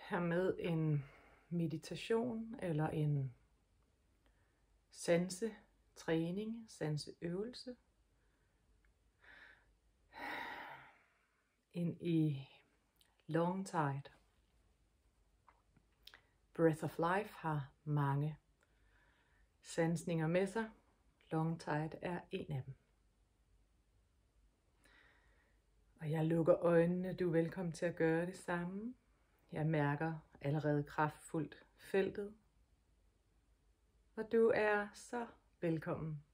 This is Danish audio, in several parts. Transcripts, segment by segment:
her med en meditation eller en sansetræning, sanseøvelse ind i long tide. Breath of Life har mange sansninger med sig. Long tide er en af dem. Og jeg lukker øjnene. Du er velkommen til at gøre det samme. Jeg mærker allerede kraftfuldt feltet. Og du er så velkommen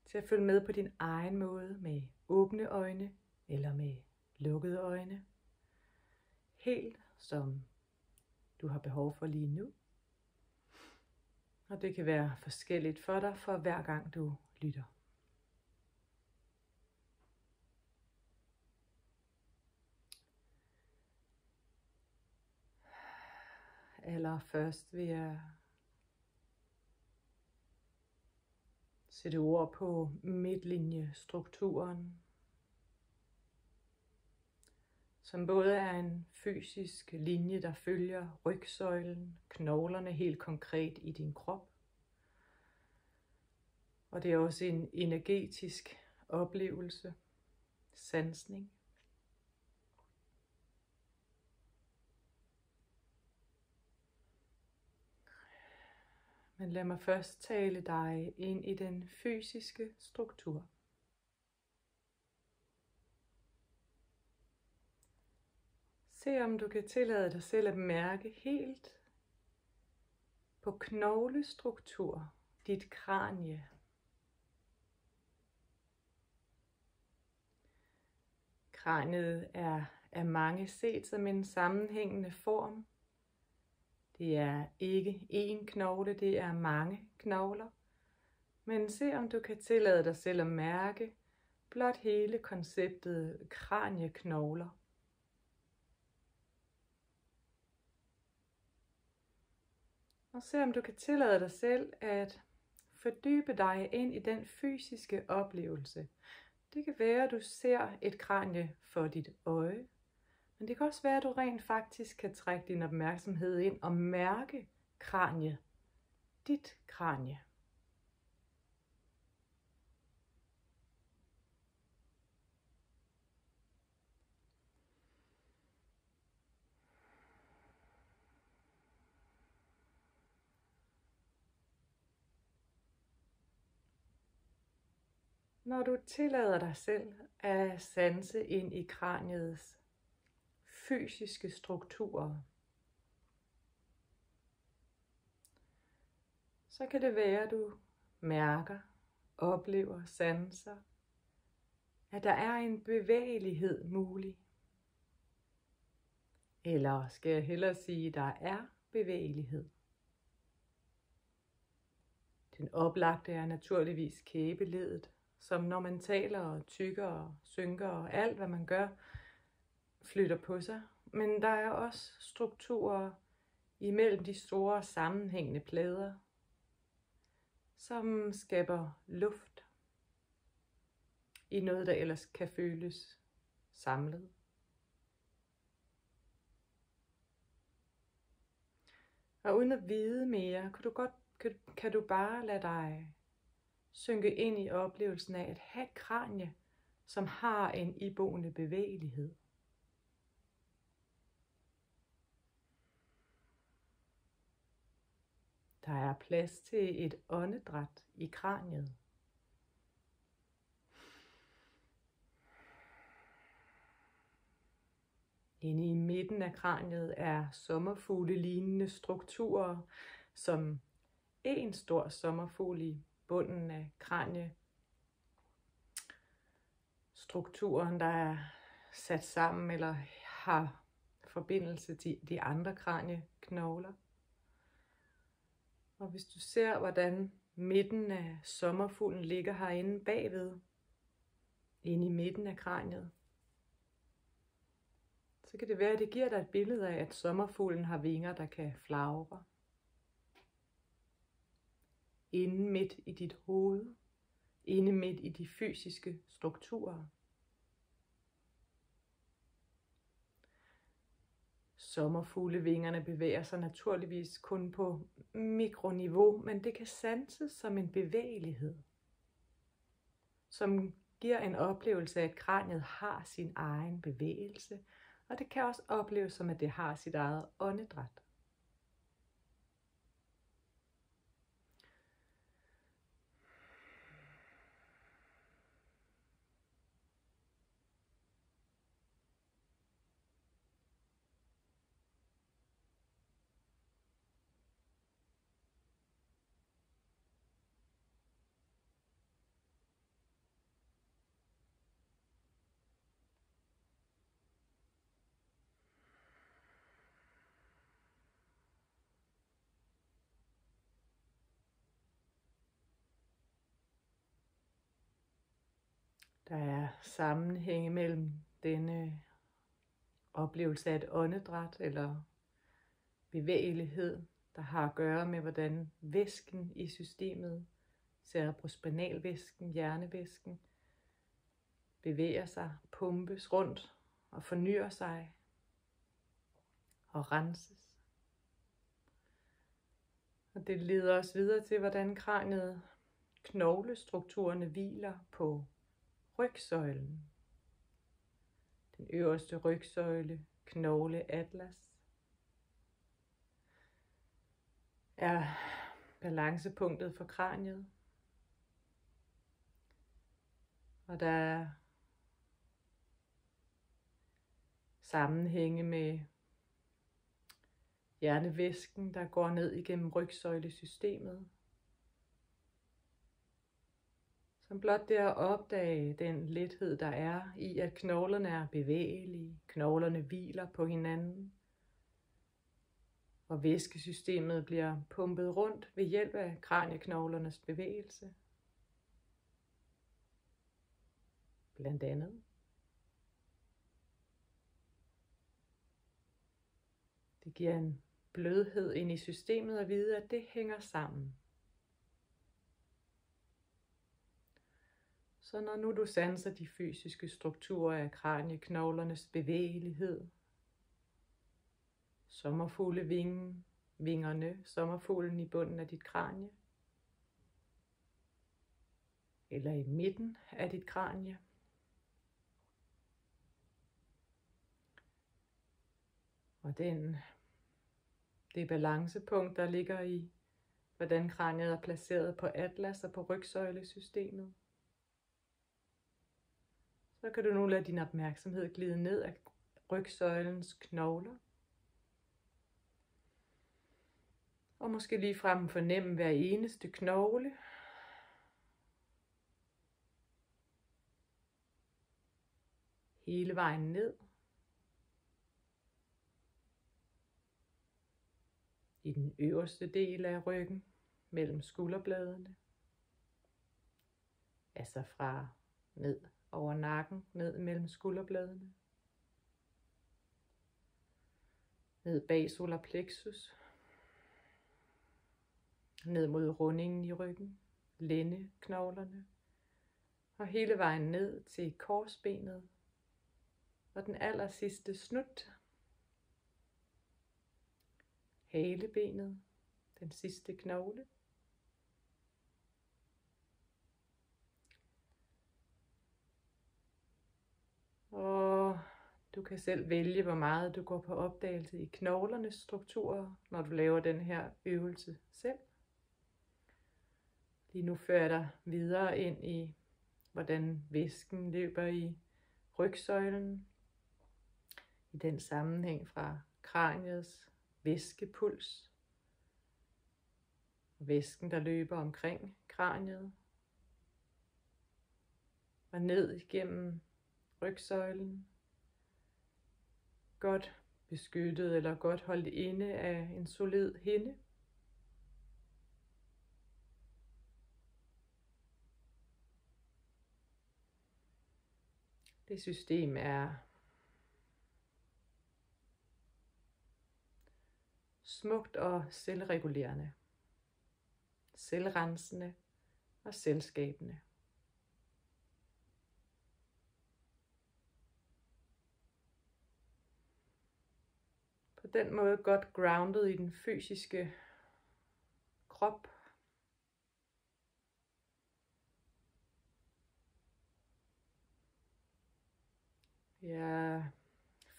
til at følge med på din egen måde med åbne øjne eller med lukkede øjne. Helt som du har behov for lige nu. Og det kan være forskelligt for dig for hver gang du lytter. Allerførst vil jeg sætte ord på midtlinjestrukturen, som både er en fysisk linje, der følger rygsøjlen, knoglerne helt konkret i din krop. Og det er også en energetisk oplevelse, sansning. Men lad mig først tale dig ind i den fysiske struktur. Se om du kan tillade dig selv at mærke helt på knoglestruktur, dit kranie. Kraniet er af mange set som en sammenhængende form. Det er ikke én knogle, det er mange knogler. Men se om du kan tillade dig selv at mærke blot hele konceptet kranieknogler. Og se om du kan tillade dig selv at fordybe dig ind i den fysiske oplevelse. Det kan være, at du ser et kranie for dit øje. Men det kan også være, at du rent faktisk kan trække din opmærksomhed ind og mærke kraniet. Dit kranie. Når du tillader dig selv at sanse ind i kraniets fysiske strukturer, så kan det være, at du mærker, oplever, sanser, at der er en bevægelighed mulig. Eller skal jeg hellere sige, at der er bevægelighed. Den oplagte er naturligvis kæbeleddet, som når man taler og tykker og synker og alt hvad man gør, flytter på sig. Men der er også strukturer imellem de store sammenhængende plader, som skaber luft i noget, der ellers kan føles samlet. Og uden at vide mere, kan du bare lade dig synke ind i oplevelsen af at have et kranie, som har en iboende bevægelighed. Der er plads til et åndedræt i kraniet. Inde i midten af kraniet er sommerfugle-lignende strukturer, som en stor sommerfugl i bunden af kraniestrukturen, der er sat sammen eller har forbindelse til de andre kranieknogler. Og hvis du ser, hvordan midten af sommerfuglen ligger herinde bagved, inde i midten af kraniet, så kan det være, at det giver dig et billede af, at sommerfuglen har vinger, der kan flagre. Inde midt i dit hoved, inde midt i de fysiske strukturer. Sommerfuglevingerne bevæger sig naturligvis kun på mikroniveau, men det kan sanses som en bevægelighed, som giver en oplevelse af, at kraniet har sin egen bevægelse, og det kan også opleves som, at det har sit eget åndedræt. Der er sammenhænge mellem denne oplevelse af et åndedræt eller bevægelighed, der har at gøre med, hvordan væsken i systemet, cerebrospinalvæsken, hjernevæsken, bevæger sig, pumpes rundt og fornyer sig og renses. Og det leder os videre til, hvordan kraniet, knoglestrukturerne hviler på rygsøjlen. Den øverste rygsøjle, knogleatlas, er balancepunktet for kraniet. Og der er sammenhænge med hjernevæsken, der går ned igennem rygsøjlesystemet. Som blot det at opdage den lethed, der er i, at knoglerne er bevægelige, knoglerne hviler på hinanden, og væskesystemet bliver pumpet rundt ved hjælp af kranieknoglernes bevægelse. Blandt andet. Det giver en blødhed ind i systemet at vide, at det hænger sammen. Så når nu du sanser de fysiske strukturer af kranieknoglernes bevægelighed, vingerne, sommerfuglen i bunden af dit kranie, eller i midten af dit kranie, og det balancepunkt, der ligger i, hvordan kraniet er placeret på atlas og på rygsøjlesystemet, så kan du nu lade din opmærksomhed glide ned af rygsøjlens knogler. Og måske ligefrem fornemme hver eneste knogle. Hele vejen ned. I den øverste del af ryggen, mellem skulderbladene. Altså fra ned over nakken, ned mellem skulderbladene. Ned bag solar plexus. Ned mod rundingen i ryggen, lændeknoglerne. Og hele vejen ned til korsbenet. Og den aller sidste snut. Halebenet, den sidste knogle. Og du kan selv vælge, hvor meget du går på opdagelse i knoglernes strukturer, når du laver den her øvelse selv. Lige nu fører jeg dig videre ind i, hvordan væsken løber i rygsøjlen. I den sammenhæng fra kraniets væskepuls. Væsken, der løber omkring kraniet. Og ned igennem rygsøjlen. Godt beskyttet eller godt holdt inde af en solid hinde. Det system er smukt og selvregulerende, selvrensende og selvskabende. På den måde godt grounded i den fysiske krop. Jeg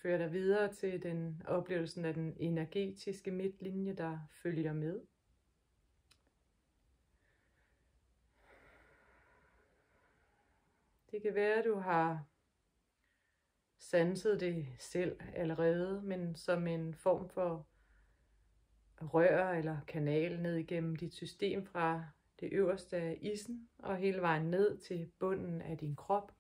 fører dig videre til den oplevelsen af den energetiske midtlinje, der følger med. Det kan være, at du har sanset det selv allerede, men som en form for rør eller kanal ned igennem dit system fra det øverste af isen og hele vejen ned til bunden af din krop.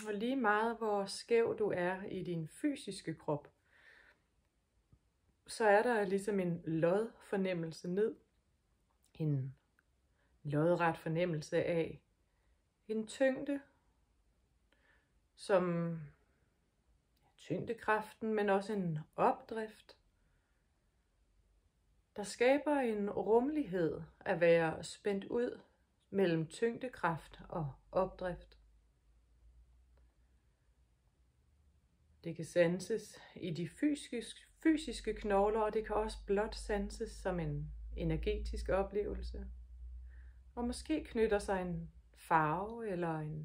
Og lige meget hvor skæv du er i din fysiske krop, så er der ligesom en lodfornemmelse ned. En lodret fornemmelse af en tyngde, som tyngdekraften, men også en opdrift, der skaber en rummelighed at være spændt ud mellem tyngdekraft og opdrift. Det kan sanses i de fysiske knogler, og det kan også blot sanses som en energetisk oplevelse. Og måske knytter sig en farve eller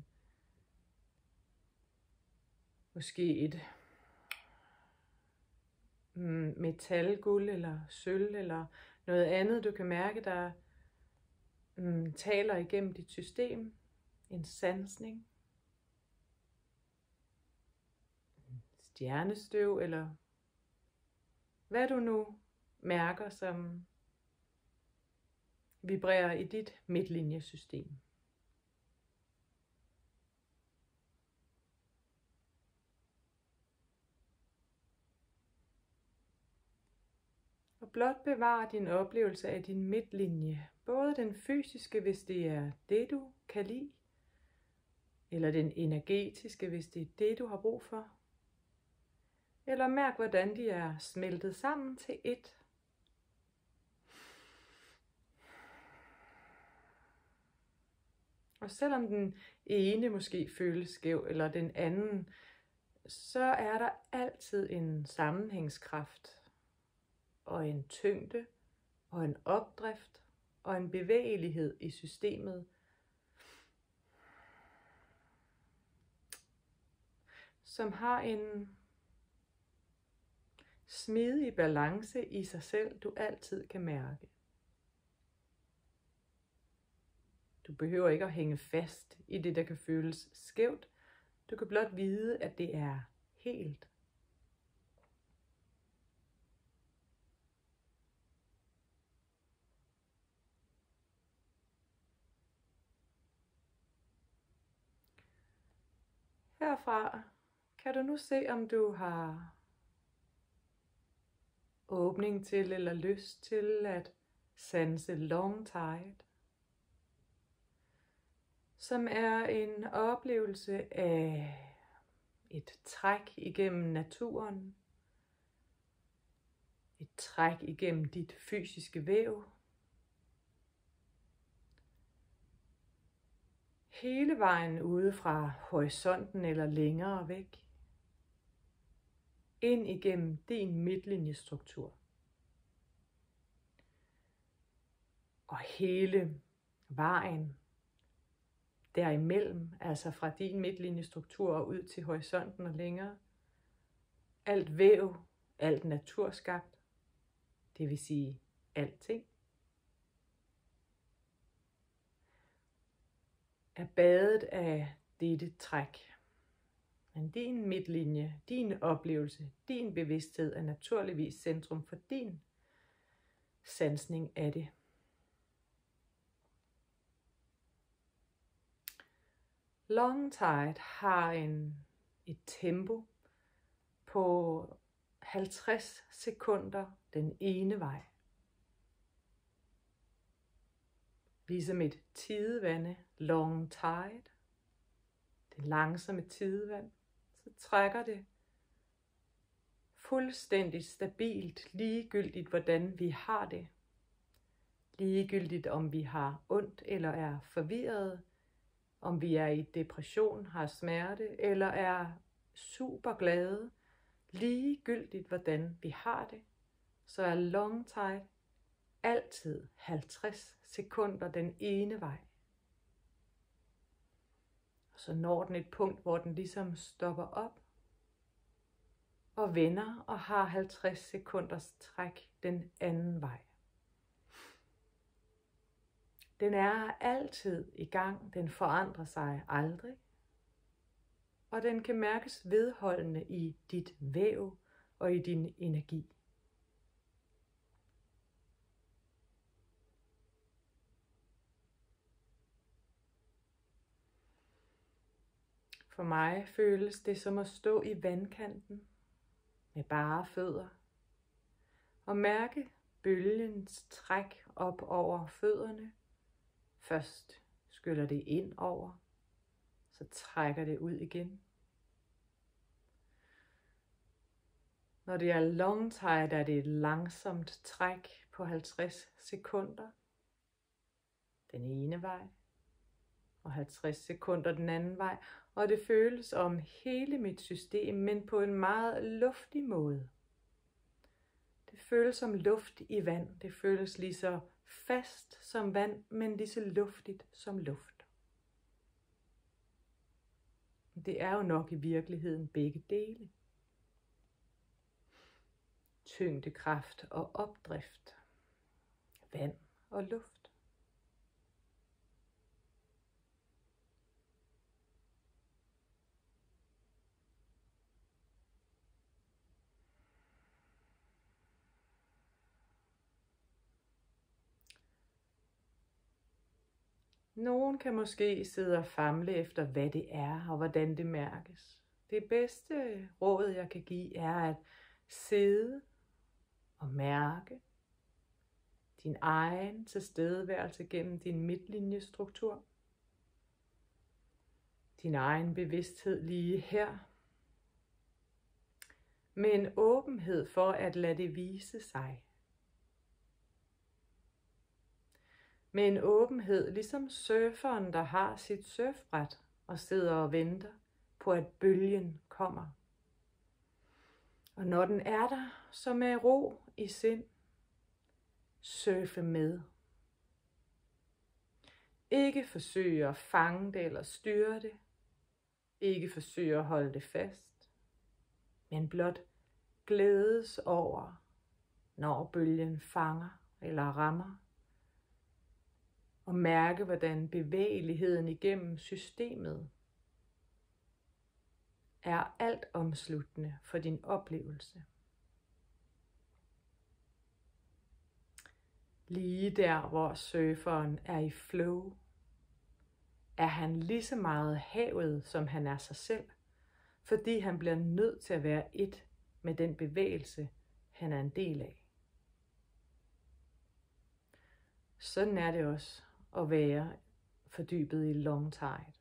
måske et metal, guld eller sølv eller noget andet, du kan mærke, der taler igennem dit system. En sansning. Stjernestøv eller hvad du nu mærker, som vibrerer i dit midtlinjesystem. Og blot bevar din oplevelse af din midtlinje, både den fysiske, hvis det er det, du kan lide, eller den energetiske, hvis det er det, du har brug for. Eller mærk, hvordan de er smeltet sammen til ét. Og selvom den ene måske føles skæv, eller den anden, så er der altid en sammenhængskraft, og en tyngde, og en opdrift, og en bevægelighed i systemet, som har en smidig balance i sig selv, du altid kan mærke. Du behøver ikke at hænge fast i det, der kan føles skævt. Du kan blot vide, at det er helt. Herfra kan du nu se, om du har åbning til eller lyst til at sanse long tide, som er en oplevelse af et træk igennem naturen, et træk igennem dit fysiske væv, hele vejen ude fra horisonten eller længere væk, ind igennem din midtlinjestruktur. Og hele vejen derimellem, altså fra din midtlinjestruktur og ud til horisonten og længere. Alt væv, alt naturskabt, det vil sige alting, er badet af dette træk. Men din midtlinje, din oplevelse, din bevidsthed er naturligvis centrum for din sansning af det. Long tide har et tempo på 50 sekunder den ene vej. Ligesom et tidevande, long tide, det langsomme tidevand, så trækker det fuldstændig stabilt, ligegyldigt hvordan vi har det. Ligegyldigt om vi har ondt eller er forvirrede, om vi er i depression, har smerte eller er super glade, ligegyldigt hvordan vi har det, så er long tide altid 50 sekunder den ene vej. Og så når den et punkt, hvor den ligesom stopper op og vender og har 50 sekunders træk den anden vej. Den er altid i gang, den forandrer sig aldrig, og den kan mærkes vedholdende i dit væv og i din energi. For mig føles det som at stå i vandkanten med bare fødder og mærke bølgens træk op over fødderne. Først skyller det ind over, så trækker det ud igen. Når det er long tide, er det et langsomt træk på 50 sekunder den ene vej og 50 sekunder den anden vej, og det føles om hele mit system, men på en meget luftig måde. Det føles som luft i vand. Det føles lige så fast som vand, men lige så luftigt som luft. Det er jo nok i virkeligheden begge dele. Tyngdekraft og opdrift. Vand og luft. Nogen kan måske sidde og famle efter, hvad det er og hvordan det mærkes. Det bedste råd, jeg kan give, er at sidde og mærke din egen tilstedeværelse gennem din midtlinjestruktur. Din egen bevidsthed lige her. Med en åbenhed for at lade det vise sig. Med en åbenhed, ligesom surferen, der har sit surfbræt og sidder og venter på, at bølgen kommer. Og når den er der, så med ro i sind, surfe med. Ikke forsøge at fange det eller styre det. Ikke forsøge at holde det fast. Men blot glædes over, når bølgen fanger eller rammer. Og mærke, hvordan bevægeligheden igennem systemet er alt omsluttende for din oplevelse. Lige der, hvor surferen er i flow, er han lige så meget havet, som han er sig selv, fordi han bliver nødt til at være et med den bevægelse, han er en del af. Sådan er det også at være fordybet i long tide.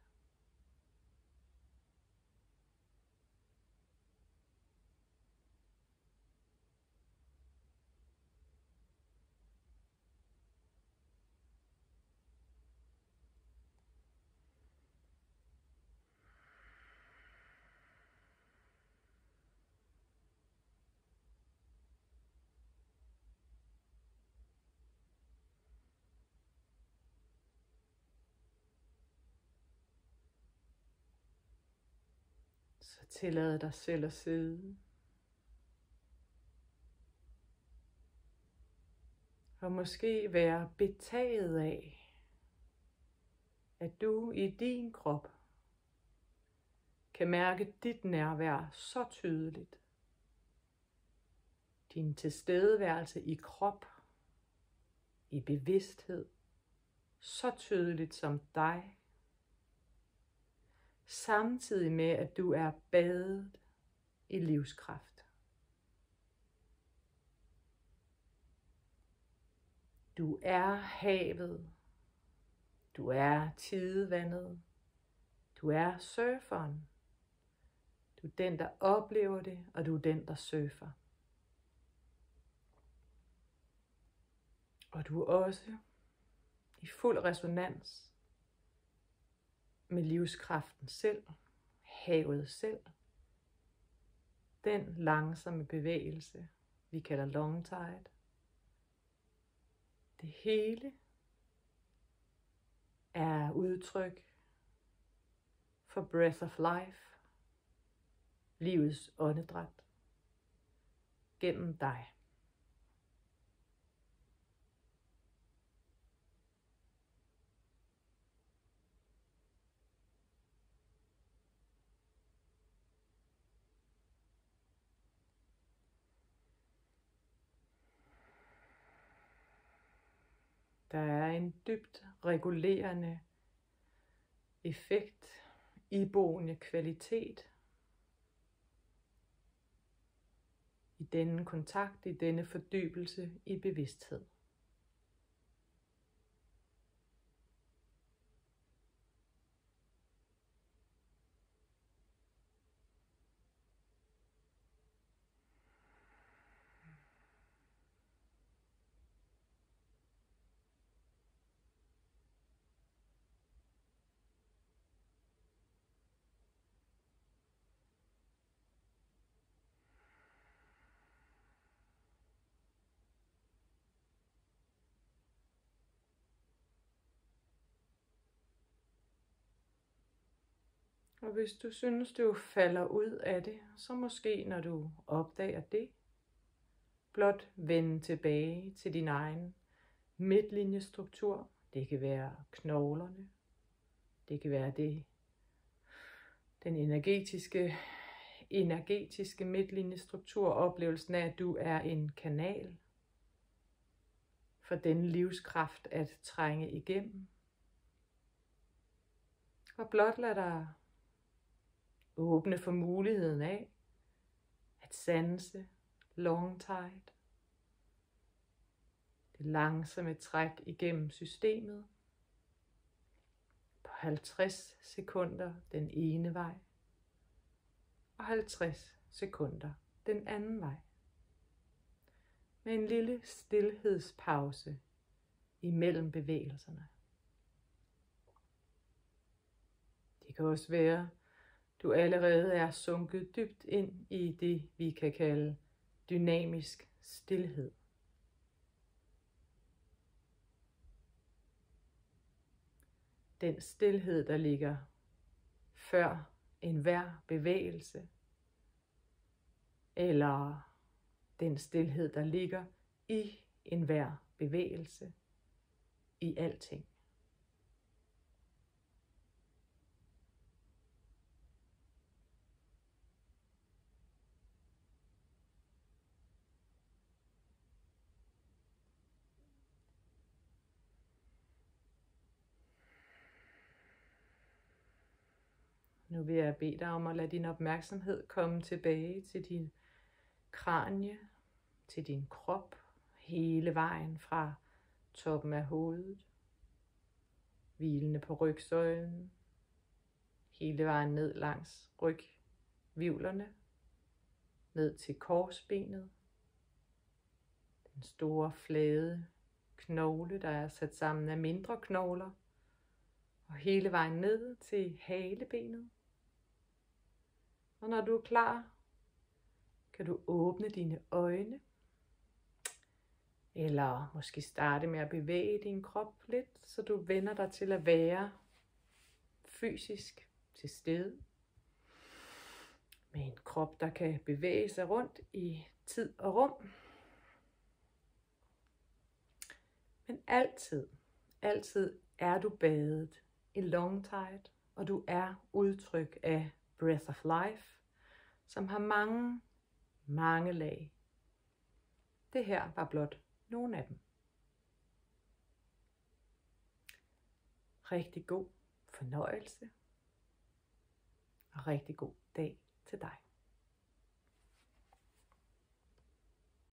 Så tillad dig selv at sidde. Og måske være betaget af, at du i din krop kan mærke dit nærvær så tydeligt. Din tilstedeværelse i krop, i bevidsthed, så tydeligt som dig. Samtidig med, at du er badet i livskraft. Du er havet. Du er tidevandet. Du er surferen. Du er den, der oplever det, og du er den, der surfer. Og du er også i fuld resonans med livskraften selv, havet selv, den langsomme bevægelse, vi kalder long tide. Det hele er udtryk for breath of life, livets åndedræt, gennem dig. Der er en dybt regulerende effekt, iboende kvalitet i denne kontakt, i denne fordybelse i bevidsthed. Og hvis du synes, du falder ud af det, så måske når du opdager det, blot vende tilbage til din egen midtlinjestruktur. Det kan være knoglerne, det kan være den energetiske midtlinjestruktur, oplevelsen af, at du er en kanal for den livskraft at trænge igennem. Og blot lad dig åbne for muligheden af at sanse long tide. Det langsomme træk igennem systemet på 50 sekunder den ene vej og 50 sekunder den anden vej. Med en lille stilhedspause imellem bevægelserne. Det kan også være, du allerede er sunket dybt ind i det, vi kan kalde dynamisk stilhed. Den stilhed, der ligger før enhver bevægelse, eller den stilhed, der ligger i enhver bevægelse, i alting. Nu vil jeg bede dig om at lade din opmærksomhed komme tilbage til din kranie, til din krop, hele vejen fra toppen af hovedet, hvilende på rygsøjlen, hele vejen ned langs rygvivlerne, ned til korsbenet, den store flade knogle, der er sat sammen af mindre knogler, og hele vejen ned til halebenet. Og når du er klar, kan du åbne dine øjne, eller måske starte med at bevæge din krop lidt, så du vender dig til at være fysisk til stede. Med en krop, der kan bevæge sig rundt i tid og rum. Men altid er du badet i long tide, og du er udtryk af breath of life, som har mange lag. Det her var blot nogle af dem. Rigtig god fornøjelse, og rigtig god dag til dig.